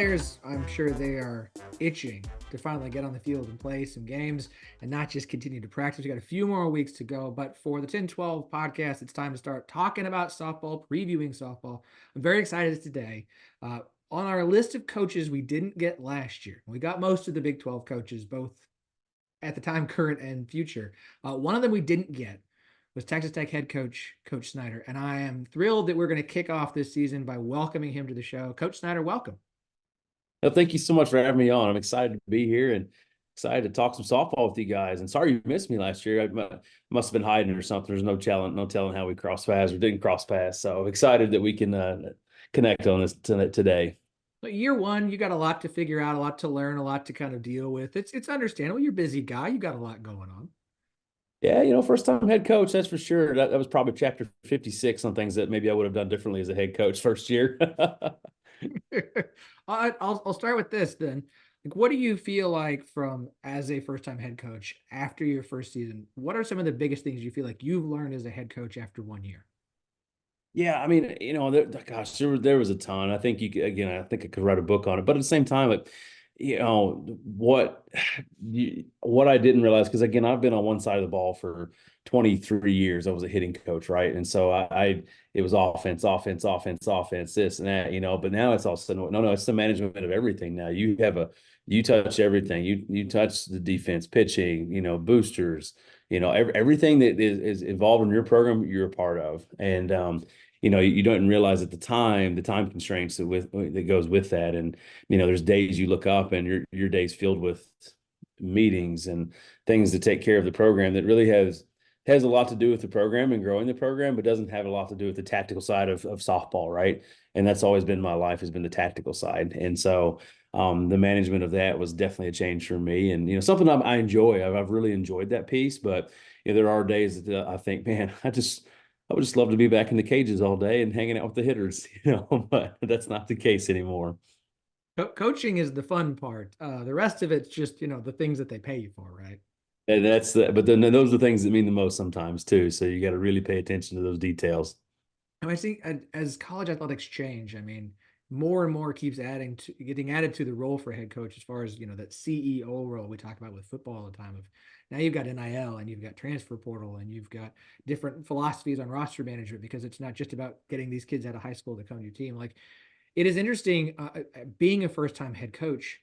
players, I'm sure they are itching to finally get on the field and play some games and not just continue to practice. We got a few more weeks to go, but for the 1012 podcast, it's time to start talking about softball, previewing softball. I'm very excited today. On our list of coaches we didn't get last year, we got most of the Big 12 coaches, both at the time, current and future. One of them we didn't get was Texas Tech head coach, Coach Snider. And I am thrilled that we're going to kick off this season by welcoming him to the show. Coach Snider, welcome. Well, thank you so much for having me on. I'm excited to be here and excited to talk some softball with you guys. And sorry you missed me last year. I must have been hiding or something. There's no telling how we crossed paths or didn't cross paths. So excited that we can connect on this today. Year one, you got a lot to figure out, a lot to learn, a lot to kind of deal with. It's understandable. You're a busy guy. You got a lot going on. Yeah, first time head coach, that's for sure. That was probably chapter 56 on things that maybe I would have done differently as a head coach first year. I'll start with this then. Like, what do you feel like from as a first-time head coach after your first season? What are some of the biggest things you feel like you've learned as a head coach after 1 year? Yeah, I mean, gosh, there was a ton. I think I think I could write a book on it. But at the same time, like, what what I didn't realize, because again, I've been on one side of the ball for 23 years. I was a hitting coach, right? And so it was offense, this and that, But now it's all of a sudden, no, it's the management of everything. Now you touch everything. You touch the defense, pitching, boosters, everything that is involved in your program, you're a part of. And you don't realize at the time constraints that goes with that. And there's days you look up and your day's filled with meetings and things to take care of the program that really has a lot to do with the program and growing the program, but doesn't have a lot to do with the tactical side of softball, right? And that's always been my life, has been the tactical side. And so the management of that was definitely a change for me, and something I enjoy. I've really enjoyed that piece, but there are days that I think, man, I would just love to be back in the cages all day and hanging out with the hitters, but that's not the case anymore. Coaching is the fun part. The rest of it's just, the things that they pay you for, right? And but then those are the things that mean the most sometimes too. So you got to really pay attention to those details. And I think as college athletics change, I mean, more and more keeps getting added to the role for head coach, as far as, that CEO role we talk about with football all the time. Of now you've got NIL and you've got transfer portal and you've got different philosophies on roster management, because it's not just about getting these kids out of high school to come to your team. Like, it is interesting being a first time head coach.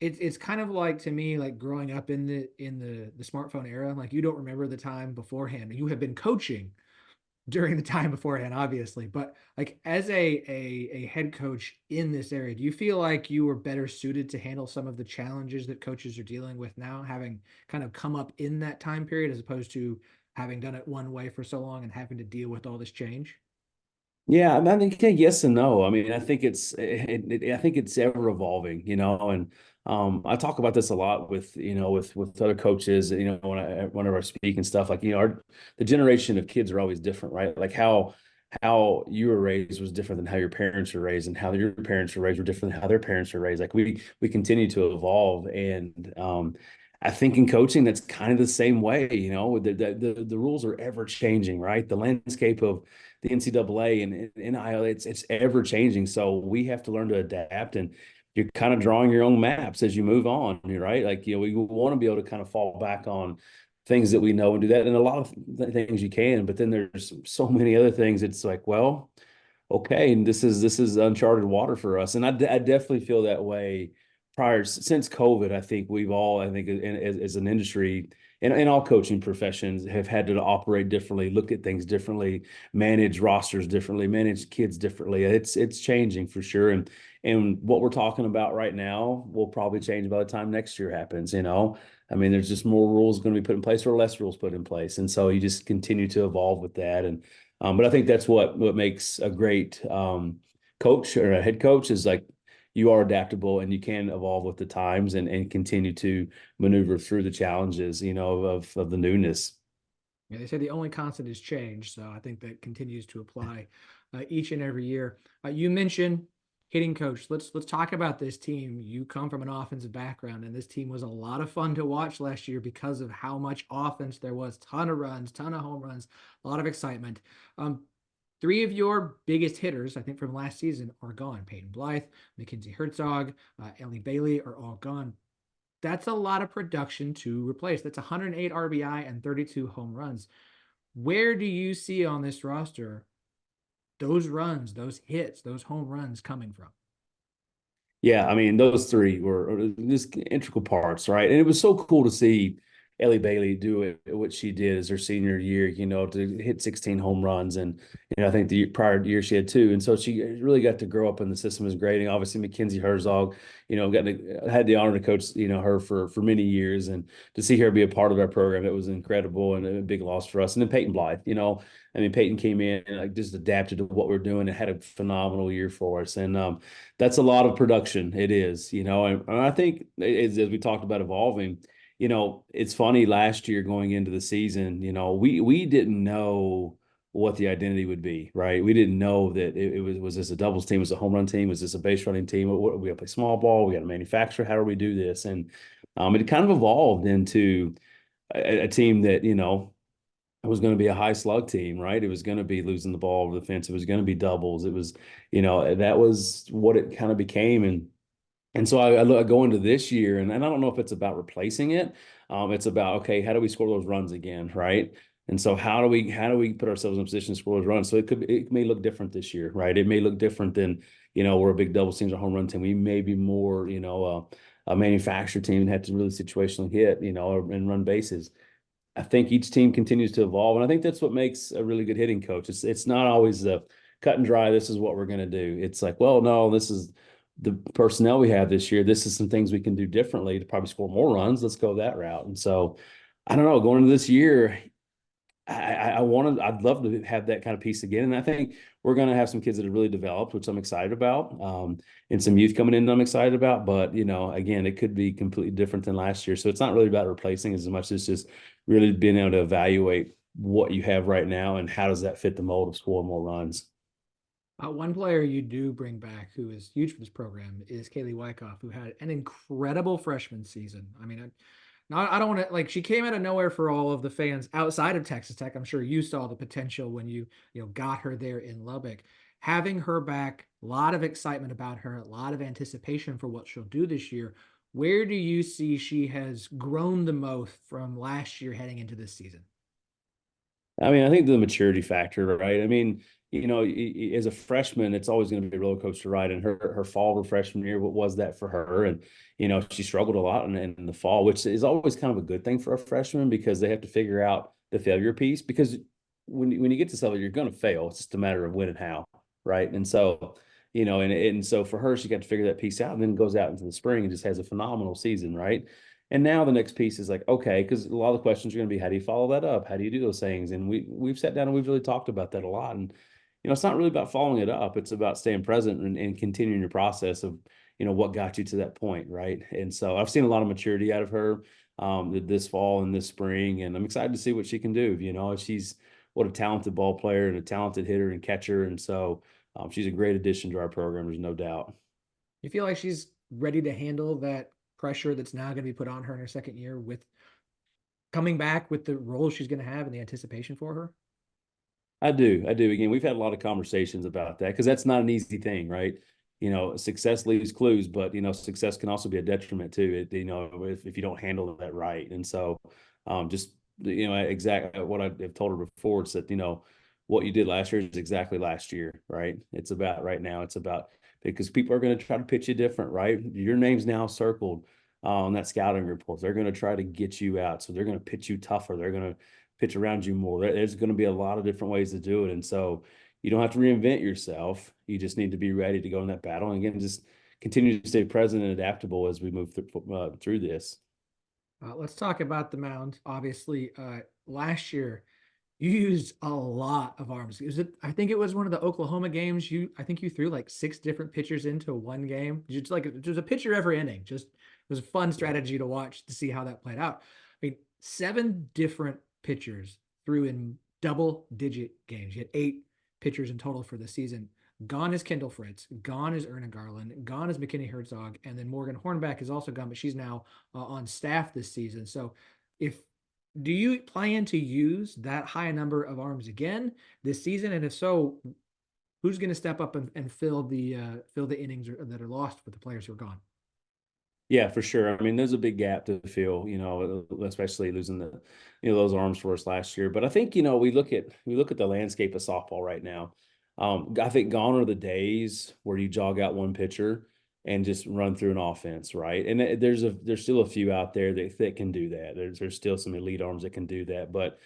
It's kind of like, to me, like growing up in the smartphone era. Like, you don't remember the time beforehand. You have been coaching during the time beforehand, obviously, but like as a head coach in this area, do you feel like you were better suited to handle some of the challenges that coaches are dealing with now, having kind of come up in that time period, as opposed to having done it one way for so long and having to deal with all this change? Yeah, I mean, yes and no. I mean, I think I think it's ever evolving, and I talk about this a lot with with other coaches, whenever I speak and stuff. Like, the generation of kids are always different, right? Like how you were raised was different than how your parents were raised, and how your parents were raised were different than how their parents were raised. Like, we continue to evolve, and I think in coaching that's kind of the same way. The rules are ever changing, right? The landscape of the NCAA and NIL, it's ever changing. So we have to learn to adapt, and you're kind of drawing your own maps as you move on, right? Like, we want to be able to kind of fall back on things that we know and do that. And a lot of things you can, but then there's so many other things. It's like, well, okay, and this is uncharted water for us. And I definitely feel that way since COVID. I think we've all, as an industry, and all coaching professions have had to operate differently, look at things differently, manage rosters differently, manage kids differently. It's changing for sure. And what we're talking about right now will probably change by the time next year happens. I mean, there's just more rules going to be put in place or less rules put in place. And so you just continue to evolve with that. And but I think that's what makes a great coach or a head coach, is like, you are adaptable and you can evolve with the times and continue to maneuver through the challenges, of the newness. Yeah, they say the only constant is change, so I think that continues to apply each and every year. You mentioned hitting coach. Let's talk about this team. You come from an offensive background, and this team was a lot of fun to watch last year because of how much offense there was. Ton of runs, ton of home runs, a lot of excitement. Three of your biggest hitters, I think, from last season are gone. Peyton Blythe, Mackenzie Herzog, Ellie Bailey are all gone. That's a lot of production to replace. That's 108 RBI and 32 home runs. Where do you see on this roster those runs, those hits, those home runs coming from? Yeah, I mean, those three were just integral parts, right? And it was so cool to see Ellie Bailey do it, what she did as her senior year, to hit 16 home runs. And, I think the prior year she had two. And so she really got to grow up in the system as grading. Obviously, Mackenzie Herzog, had the honor to coach, her for many years. And to see her be a part of our program, it was incredible and a big loss for us. And then Peyton Blythe, I mean, Peyton came in and like just adapted to what we're doing and had a phenomenal year for us. And that's a lot of production. It is, and I think as we talked about evolving, it's funny last year going into the season, we didn't know what the identity would be, right? We didn't know that was this a doubles team, was a home run team, was this a base running team? We got to play small ball, we got to manufacture. How do we do this? And it kind of evolved into a team that it was going to be a high slug team, right? It was going to be losing the ball over the fence. It was going to be doubles. It was, that was what it kind of became. And so I go into this year, and I don't know if it's about replacing it. It's about, okay, how do we score those runs again, right? And so how do we put ourselves in a position to score those runs? So it may look different this year, right? It may look different than we're a big double teams or home run team. We may be more a manufacturer team and have to really situationally hit and run bases. I think each team continues to evolve, and I think that's what makes a really good hitting coach. It's not always the cut and dry. This is what we're going to do. It's like, well, no, this is the personnel we have this year. This is some things we can do differently to probably score more runs. Let's go that route. And so, I don't know. Going into this year, I'd love to have that kind of piece again. And I think we're going to have some kids that have really developed, which I'm excited about, and some youth coming in that I'm excited about. But, again, it could be completely different than last year. So it's not really about replacing as much as just really being able to evaluate what you have right now and how does that fit the mold of scoring more runs. One player you do bring back who is huge for this program is Kaylee Wyckoff, who had an incredible freshman season. I mean, I don't want to like she came out of nowhere for all of the fans outside of Texas Tech. I'm sure you saw the potential when you got her there in Lubbock. Having her back, a lot of excitement about her, a lot of anticipation for what she'll do this year. Where do you see she has grown the most from last year heading into this season? I mean, I think the maturity factor, right? I mean, as a freshman, it's always going to be a roller coaster ride. And her fall of her freshman year, what was that for her? And she struggled a lot in the fall, which is always kind of a good thing for a freshman because they have to figure out the failure piece. Because when you get to this level, you're going to fail. It's just a matter of when and how, right? And so, and so for her, she got to figure that piece out, and then goes out into the spring and just has a phenomenal season, right? And now the next piece is like, okay, because a lot of the questions are going to be, how do you follow that up? How do you do those things? And we've sat down and we've really talked about that a lot. And it's not really about following it up. It's about staying present and continuing your process of, what got you to that point, right? And so I've seen a lot of maturity out of her this fall and this spring, and I'm excited to see what she can do. She's what a talented ball player and a talented hitter and catcher, and so she's a great addition to our program. There's no doubt. You feel like she's ready to handle that pressure that's now going to be put on her in her second year with coming back with the role she's going to have and the anticipation for her? I do. I do. Again, we've had a lot of conversations about that because that's not an easy thing, right? Success leaves clues, but success can also be a detriment too. If you don't handle that right. And so, just exactly what I've told her before, it's that what you did last year is exactly last year, right? It's about right now. It's about because people are going to try to pitch you different, right? Your name's now circled on that scouting report. They're going to try to get you out, so they're going to pitch you tougher. They're going to pitch around you more. There's going to be a lot of different ways to do it. And so you don't have to reinvent yourself. You just need to be ready to go in that battle. And again, just continue to stay present and adaptable as we move through this. Let's talk about the mound. Obviously, last year you used a lot of arms. I think it was one of the Oklahoma games. I think you threw like six different pitchers into one game. Just like it was a pitcher every inning. Just it was a fun strategy to watch to see how that played out. I mean, seven different pitchers threw in double-digit games. You had eight pitchers in total for the season. Gone is Kendall Fritz. Gone is Erna Garland. Gone is McKinney Herzog. And then Morgan Hornback is also gone, but she's now on staff this season. So if Do you plan to use that high number of arms again this season? And if so, who's going to step up and fill the innings that are lost with the players who are gone? Yeah, for sure. I mean, there's a big gap to fill, especially losing those arms for us last year. But I think, we look at the landscape of softball right now. I think gone are the days where you jog out one pitcher and just run through an offense, right? And there's still a few out there that can do that. There's still some elite arms that can do that. But,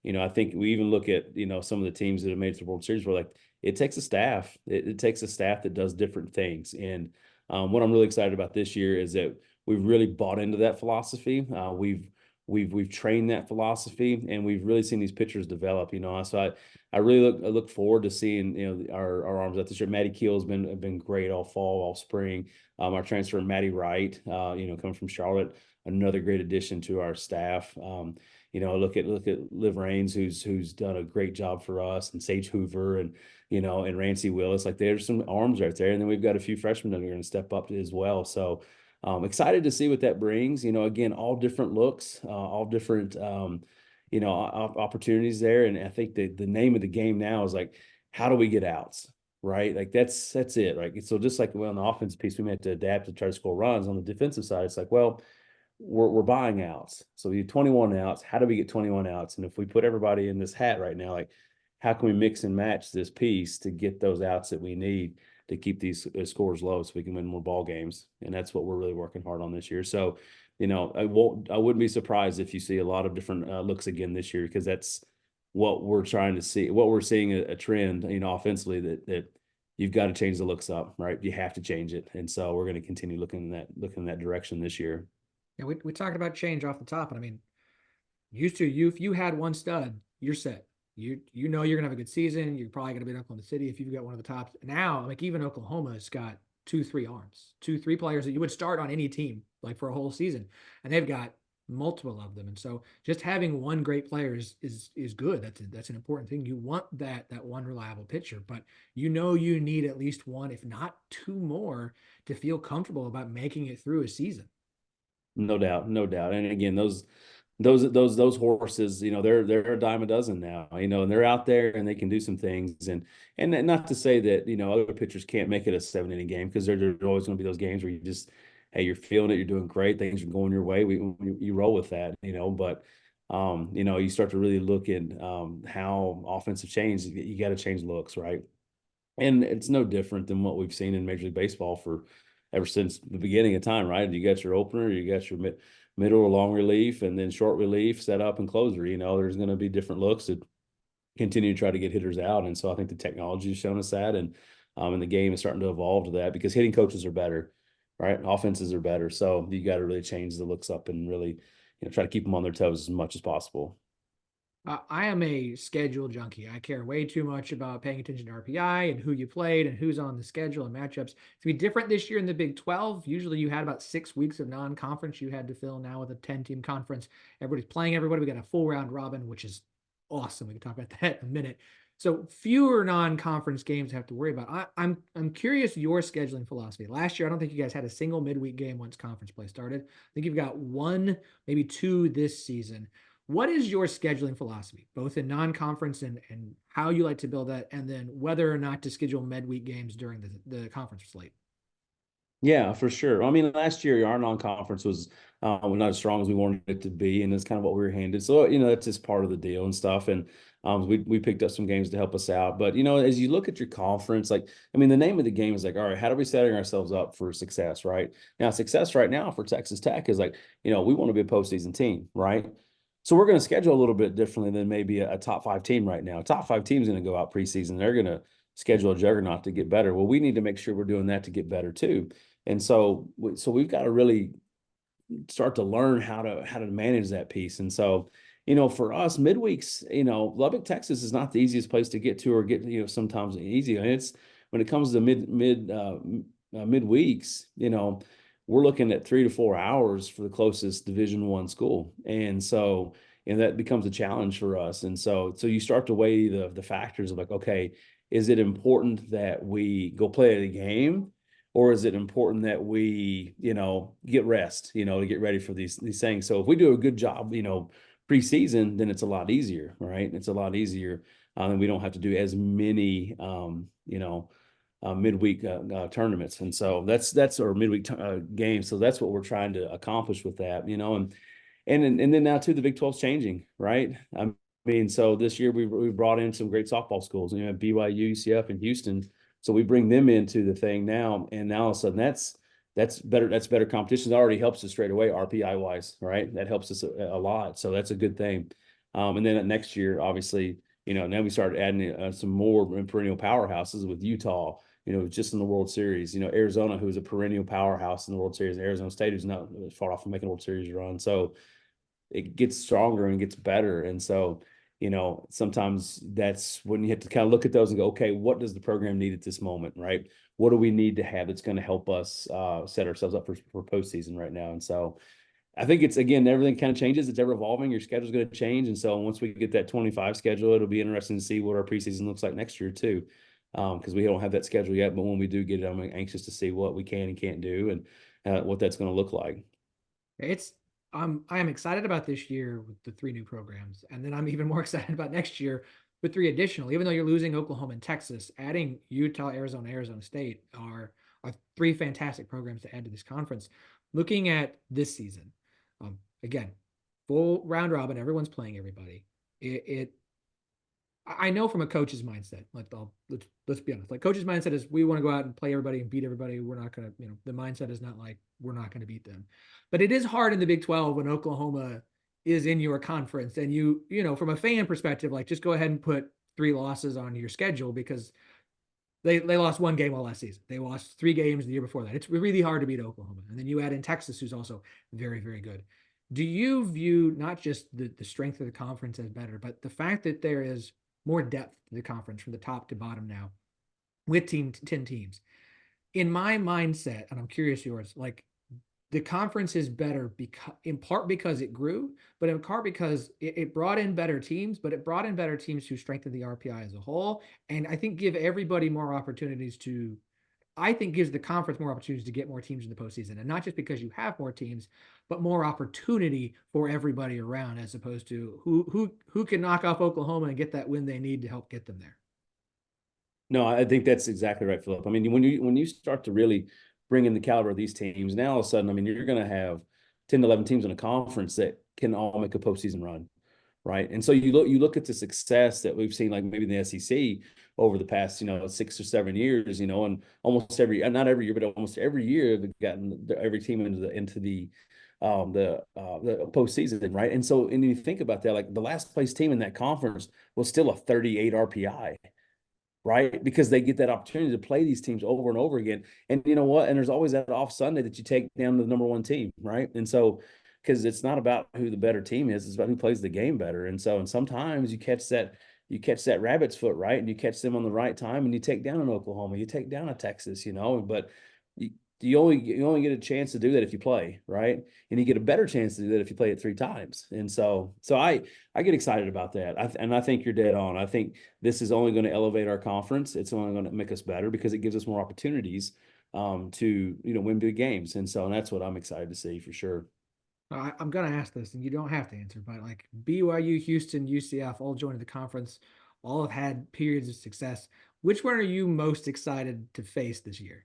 I think we even look at, some of the teams that have made it to the World Series where like it takes a staff. It takes a staff that does different things. And what I'm really excited about this year is that we've really bought into that philosophy. We've trained that philosophy, and we've really seen these pitchers develop. So I really look forward to seeing our arms out this year. Matty Keel has been great all fall, all spring. Our transfer Matty Wright, coming from Charlotte, another great addition to our staff. Look at Liv Raines, who's done a great job for us, and Sage Hoover, and Rancy Willis. Like there's some arms right there, and then we've got a few freshmen that are going to step up as well. So excited to see what that brings. Again, all different looks, all different opportunities there. And I think the name of the game now is like, how do we get outs? Right, like that's it. Right, so just like on the offense piece, we meant to adapt to try to score runs. On the defensive side, it's like, well, we're buying outs. So we have 21 outs. How do we get 21 outs? And if we put everybody in this hat right now, like how can we mix and match this piece to get those outs that we need to keep these scores low so we can win more ball games? And that's what we're really working hard on this year. So, I wouldn't be surprised if you see a lot of different looks again this year, because that's what we're trying to see. What we're seeing a trend, offensively that you've got to change the looks up, right? You have to change it. And so we're going to continue looking in that direction this year. Yeah, we talked about change off the top, and I mean, used to you if you had one stud, you're set. You know you're gonna have a good season. You're probably gonna be in Oklahoma City if you've got one of the tops. Now, like even Oklahoma's got two, three arms, two, three players that you would start on any team like for a whole season, and they've got multiple of them. And so just having one great player is good. That's an important thing. You want that one reliable pitcher, but you need at least one, if not two more, to feel comfortable about making it through a season. No doubt, no doubt. And again, those horses, they're a dime a dozen now, and they're out there and they can do some things. And not to say that, other pitchers can't make it a 7 inning game, because there's always going to be those games where you just, hey, you're feeling it, you're doing great, things are going your way. You roll with that, but you start to really look at how offensive change, you got to change looks, right? And it's no different than what we've seen in Major League Baseball for ever since the beginning of time, right? You got your opener, you got your middle or long relief, and then short relief, setup, and closer. There's going to be different looks to continue to try to get hitters out. And so I think the technology has shown us that, and the game is starting to evolve to that, because hitting coaches are better, right? Offenses are better. So you got to really change the looks up and really, try to keep them on their toes as much as possible. I am a schedule junkie. I care way too much about paying attention to RPI and who you played and who's on the schedule and matchups. It's gonna be different this year in the Big 12. Usually you had about 6 weeks of non-conference you had to fill. Now with a 10-team conference, everybody's playing everybody. We got a full round robin, which is awesome. We can talk about that in a minute. So fewer non-conference games to have to worry about. I'm curious your scheduling philosophy. Last year, I don't think you guys had a single midweek game once conference play started. I think you've got one, maybe two this season. What is your scheduling philosophy, both in non-conference and how you like to build that, and then whether or not to schedule midweek games during the conference slate? Yeah, for sure. I mean, last year our non-conference was not as strong as we wanted it to be, and it's kind of what we were handed. So that's just part of the deal and stuff. And we picked up some games to help us out. But as you look at your conference, like I mean, the name of the game is like, all right, how do we setting ourselves up for success? Right now, success right now for Texas Tech is like, we want to be a postseason team, right? So we're going to schedule a little bit differently than maybe a top five team right now. A top five team is going to go out preseason. They're going to schedule a juggernaut to get better. Well, we need to make sure we're doing that to get better too. And so we've got to really start to learn how to manage that piece. And so, for us, midweeks, Lubbock, Texas is not the easiest place to get to, or get, sometimes easy. And it's when it comes to midweeks, we're looking at 3 to 4 hours for the closest Division I school. And so, that becomes a challenge for us. And so you start to weigh the factors of like, okay, is it important that we go play a game? Or is it important that we, get rest, to get ready for these things? So if we do a good job, preseason, then it's a lot easier, right? It's a lot easier, and we don't have to do as many, midweek tournaments, and so that's or midweek games. So that's what we're trying to accomplish with that, and then now too, the Big 12's changing, right? I mean, so this year we brought in some great softball schools, BYU, UCF, and Houston. So we bring them into the thing now, and now all of a sudden that's better. That's better competition. That already helps us straight away, RPI wise, right? That helps us a lot. So that's a good thing. And then next year, obviously, now we started adding some more perennial powerhouses with Utah. Just in the World Series. Arizona, who's a perennial powerhouse in the World Series, and Arizona State, who's not far off from making a World Series run. So it gets stronger and gets better. And so, sometimes that's when you have to kind of look at those and go, okay, what does the program need at this moment, right? What do we need to have that's going to help us set ourselves up for postseason right now? And so I think it's, again, everything kind of changes. It's ever evolving. Your schedule's going to change. And so once we get that 25 schedule, it'll be interesting to see what our preseason looks like next year too. Because we don't have that schedule yet, but when we do get it, I'm anxious to see what we can and can't do and what that's going to look like. It's I am excited about this year with the three new programs, and then I'm even more excited about next year with three additional. Even though you're losing Oklahoma and Texas, adding Utah, Arizona, Arizona State are three fantastic programs to add to this conference. Looking at this season, again, full round robin, everyone's playing everybody. It I know from a coach's mindset, like let's be honest, like coach's mindset is we want to go out and play everybody and beat everybody. We're not gonna, the mindset is not like we're not gonna beat them. But it is hard in the Big 12 when Oklahoma is in your conference and from a fan perspective, like just go ahead and put three losses on your schedule because they lost one game all last season. They lost three games the year before that. It's really hard to beat Oklahoma. And then you add in Texas, who's also very, very good. Do you view not just the strength of the conference as better, but the fact that there is more depth to the conference from the top to bottom now with 10 teams? In my mindset, and I'm curious yours, like the conference is better because in part because it grew, but in part because it brought in better teams, but it brought in better teams who strengthened the RPI as a whole. And I think give everybody more opportunities to, I think gives the conference more opportunities to get more teams in the postseason. And not just because you have more teams, but more opportunity for everybody around, as opposed to who can knock off Oklahoma and get that win they need to help get them there. No, I think that's exactly right, Philip. I mean, when you start to really bring in the caliber of these teams, now all of a sudden, I mean, you're going to have 10 to 11 teams in a conference that can all make a postseason run, right? And so you look at the success that we've seen, like maybe in the SEC over the past 6 or 7 years, and almost not every year, but almost every year they've gotten every team into the postseason, right? And so, and you think about that, like the last place team in that conference was still a 38 RPI, right? Because they get that opportunity to play these teams over and over again. And you know what? And there's always that off Sunday that you take down the number one team, right? And so, because it's not about who the better team is, it's about who plays the game better. And sometimes you catch that rabbit's foot, right? And you catch them on the right time and you take down an Oklahoma, you take down a Texas, but you, you only get a chance to do that if you play, right? And you get a better chance to do that if you play it three times. And so I get excited about that. And I think you're dead on. I think this is only going to elevate our conference. It's only going to make us better because it gives us more opportunities to win big games. And that's what I'm excited to see for sure. I'm gonna ask this, and you don't have to answer, but like BYU, Houston, UCF all joined the conference, all have had periods of success. Which one are you most excited to face this year?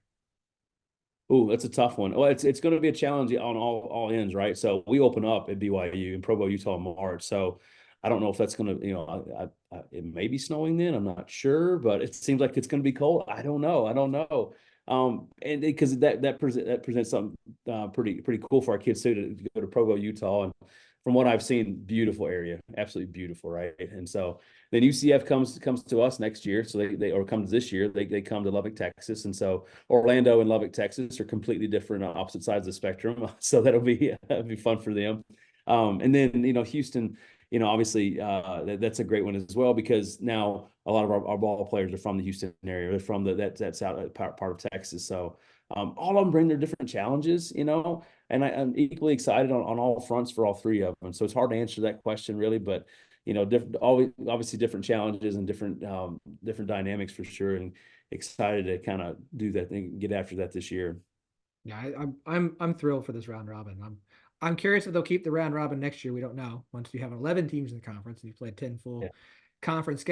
Oh, that's a tough one. Well, it's going to be a challenge on all ends, right? So we open up at BYU in Provo, Utah, in March. So I don't know if that's going to, it may be snowing then. I'm not sure, but it seems like it's going to be cold. I don't know. I don't know. And because that presents something pretty cool for our kids too to go to Provo, Utah, and from what I've seen, beautiful area, absolutely beautiful, right? And so then UCF comes to us next year, so they or comes this year, they come to Lubbock, Texas, and so Orlando and Lubbock, Texas are completely different opposite sides of the spectrum, so that'll be fun for them. And then Houston, obviously that's a great one as well because now a lot of our ball players are from the Houston area, they're from that's out part of Texas, so all of them bring their different challenges, and I'm equally excited on all fronts for all three of them. So it's hard to answer that question really, but different, always obviously different challenges and different dynamics for sure, and excited to kind of do that thing, get after that this year. Yeah, I'm thrilled for this round robin. I'm curious if they'll keep the round robin next year. We don't know. Once you have 11 teams in the conference and you play 10 Yeah. full conference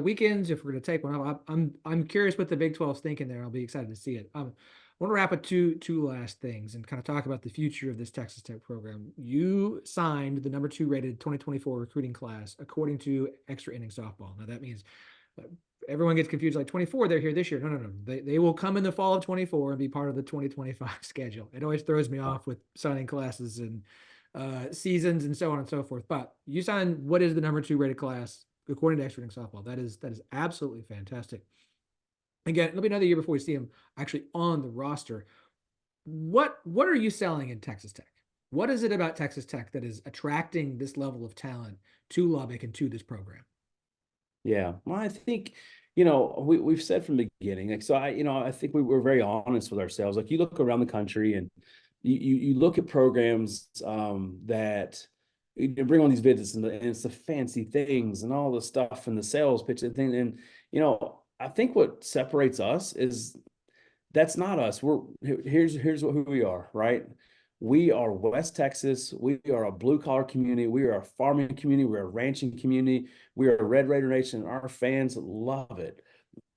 weekends, if we're going to take one up, I'm curious what the Big 12's thinking there. I'll be excited to see it. I want to wrap with two last things and kind of talk about the future of this Texas Tech program. You signed the number 2 rated 2024 recruiting class according to Extra Inning Softball. Now that means everyone gets confused, like 24 they're here this year. No, they will come in the fall of 24 and be part of the 2025 schedule. It always throws me off with signing classes and seasons and so on and so forth. But you signed what is the number 2 rated class according to Extra Inning Softball. That is absolutely fantastic. Again, it'll be another year before we see him actually on the roster. What are you selling in Texas Tech? What is it about Texas Tech that is attracting this level of talent to Lubbock and to this program? Yeah. Well, I think, we've said from the beginning, like, so I think we were very honest with ourselves. Like you look around the country and you look at programs that you bring on these visits and it's the fancy things and all the stuff and the sales pitch and thing. And, I think what separates us is that's not us. Here's who we are, right? We are West Texas. We are a blue collar community. We are a farming community. We're a ranching community. We are a Red Raider Nation. Our fans love it.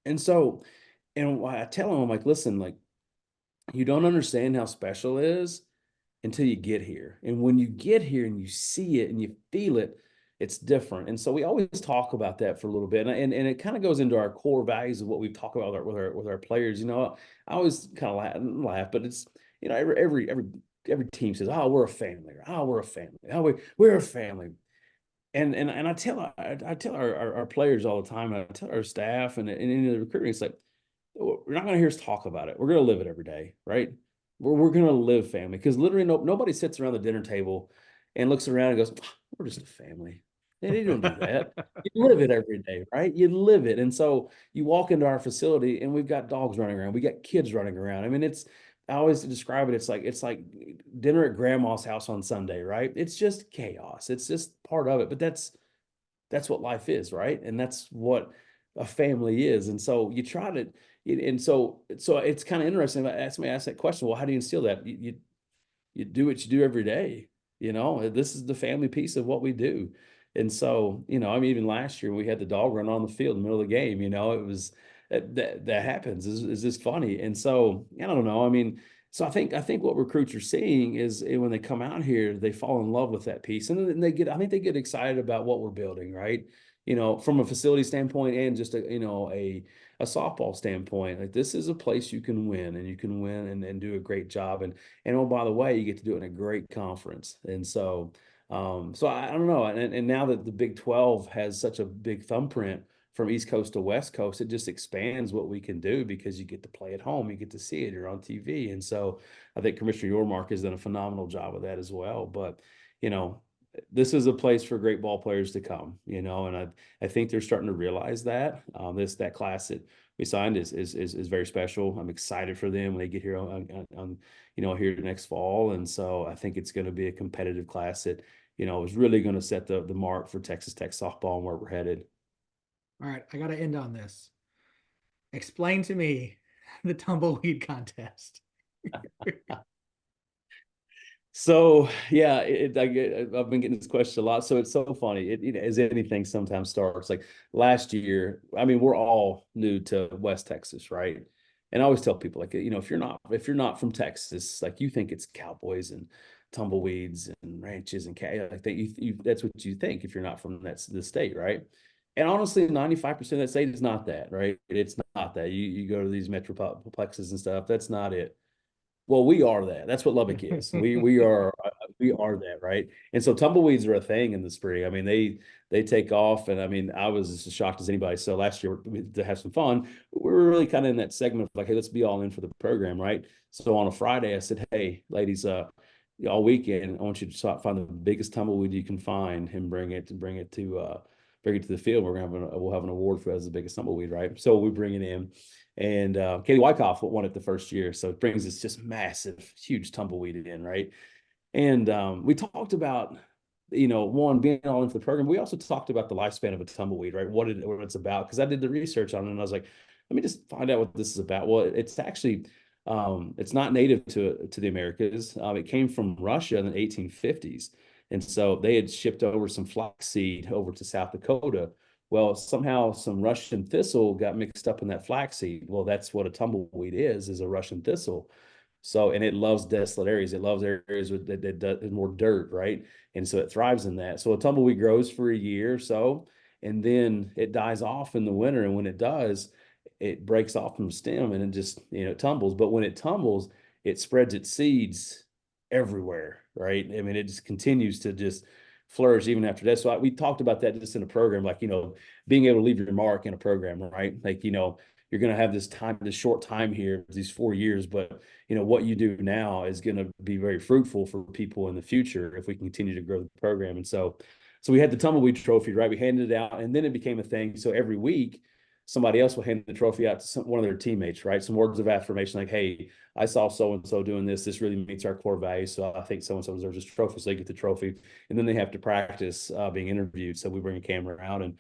And so, and I tell them, I'm like, listen, like, you don't understand how special it is until you get here. And when you get here and you see it and you feel it, it's different. And so we always talk about that for a little bit. And it kind of goes into our core values of what we've talked about with our players. I always kind of laugh, but it's, every team says, "Oh, we're a family," or, "Oh, we're a family." "Oh, we're a family." And I tell our players all the time, and I tell our staff and in the recruiting, it's like, we're not going to hear us talk about it. We're going to live it every day, right? We're going to live family, because literally nobody sits around the dinner table and looks around and goes, "We're just a family." They don't do that. You live it every day, right? You live it. And so you walk into our facility and we've got dogs running around. We got kids running around. I mean, I always describe it. It's like dinner at grandma's house on Sunday, right? It's just chaos. It's just part of it. But that's what life is, right? And that's what a family is. And so you try to, and so it's kind of interesting. Ask that question. Well, how do you instill that? You do what you do every day. This is the family piece of what we do. And so, I mean, even last year we had the dog run on the field in the middle of the game. It was that happens. Is this funny? And so I don't know. I mean, so I think what recruits are seeing is when they come out here, they fall in love with that piece, and then I think they get excited about what we're building, right? From a facility standpoint and just a softball standpoint. Like, this is a place you can win, and you can win and do a great job. And oh, by the way, you get to do it in a great conference. And so, so I don't know. And now that the Big 12 has such a big thumbprint from East Coast to West Coast, it just expands what we can do, because you get to play at home, you get to see it, you're on TV. And so I think Commissioner Yormark has done a phenomenal job of that as well. But, this is a place for great ball players to come, and I think they're starting to realize that. That class that we signed is very special. I'm excited for them when they get here on here next fall. And so I think it's going to be a competitive class that, is really going to set the mark for Texas Tech softball and where we're headed. All right, I got to end on this. Explain to me the tumbleweed contest. So yeah, I've been getting this question a lot. So it's so funny. As anything sometimes starts. Like last year, I mean, we're all new to West Texas, right? And I always tell people, like, if you're not from Texas, like, you think it's cowboys and tumbleweeds and ranches and like that. That's what you think if you're not from the state, right? And honestly, 95% of that state is not that, right? It's not that. You go to these metroplexes and stuff. That's not it. Well, we are that. That's what Lubbock is. We are that, right? And so tumbleweeds are a thing in the spring. I mean, they take off, and I mean, I was as shocked as anybody. So last year, to have some fun, we were really kind of in that segment of like, hey, let's be all in for the program, right? So on a Friday, I said, hey, ladies, all weekend, I want you to find the biggest tumbleweed you can find and bring it to the field. We'll have an award for as the biggest tumbleweed, right? So we bring it in. And Katie Wyckoff won it the first year. So it brings this just massive, huge tumbleweed in, right? And we talked about, one, being all into the program. We also talked about the lifespan of a tumbleweed, right? What it's about. Because I did the research on it, and I was like, let me just find out what this is about. Well, it's actually It's not native to the Americas. It came from Russia in the 1850s, and so they had shipped over some flaxseed over to South Dakota. Well, somehow some Russian thistle got mixed up in that flaxseed. Well, that's what a tumbleweed is a Russian thistle. So, and it loves desolate areas. It loves areas with that more dirt, right? And so it thrives in that. So a tumbleweed grows for a year or so, and then it dies off in the winter. And when it does, it breaks off from the stem and it just, it tumbles. But when it tumbles, it spreads its seeds everywhere, right? I mean, it just continues to just flourish even after that. So we talked about that just in a program, like, being able to leave your mark in a program, right? Like, you're going to have this short time here, these 4 years, but what you do now is going to be very fruitful for people in the future if we continue to grow the program. And so we had the tumbleweed trophy, right? We handed it out, and then it became a thing. So every week, somebody else will hand the trophy out to one of their teammates, right? Some words of affirmation, like, "Hey, I saw so and so doing this. This really meets our core values. So I think so and so deserves this trophy." So they get the trophy, and then they have to practice being interviewed. So we bring a camera out and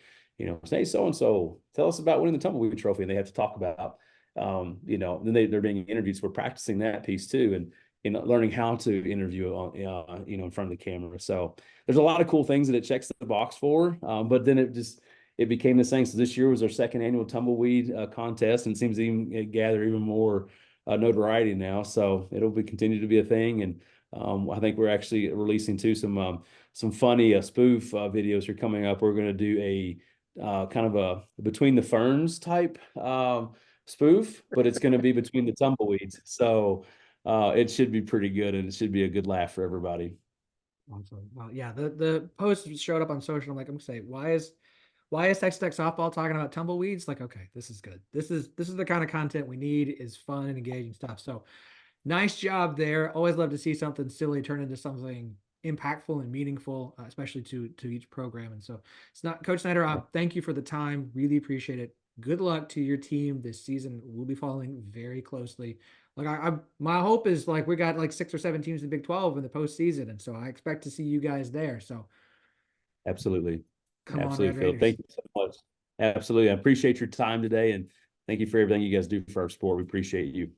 say, "Hey, so and so, tell us about winning the tumbleweed trophy," and they have to talk about then they're being interviewed. So we're practicing that piece too, and learning how to interview on in front of the camera. So there's a lot of cool things that it checks the box for. But then it became this thing. So this year was our second annual tumbleweed contest, and it seems to even gather even more notoriety now. So it'll be continue to be a thing, and I think we're actually releasing too some funny spoof videos are coming up. We're going to do a kind of a between the ferns type spoof, but it's going to be between the tumbleweeds. So it should be pretty good, and it should be a good laugh for everybody. Awesome. Well, yeah, the post showed up on social. I'm like, I'm gonna say, why is Texas Tech softball talking about tumbleweeds? Like, okay, this is good. This is the kind of content we need, is fun and engaging stuff. So nice job there. Always love to see something silly turn into something impactful and meaningful, especially to each program. And so it's not Coach Snider. Thank you for the time. Really appreciate it. Good luck to your team this season. We'll be following very closely. Like my hope is like we got like 6 or 7 teams in the Big 12 in the postseason, and so I expect to see you guys there. So Absolutely. come on, Red Absolutely, Phil. Raiders. Thank you so much. Absolutely. I appreciate your time today, and thank you for everything you guys do for our sport. We appreciate you.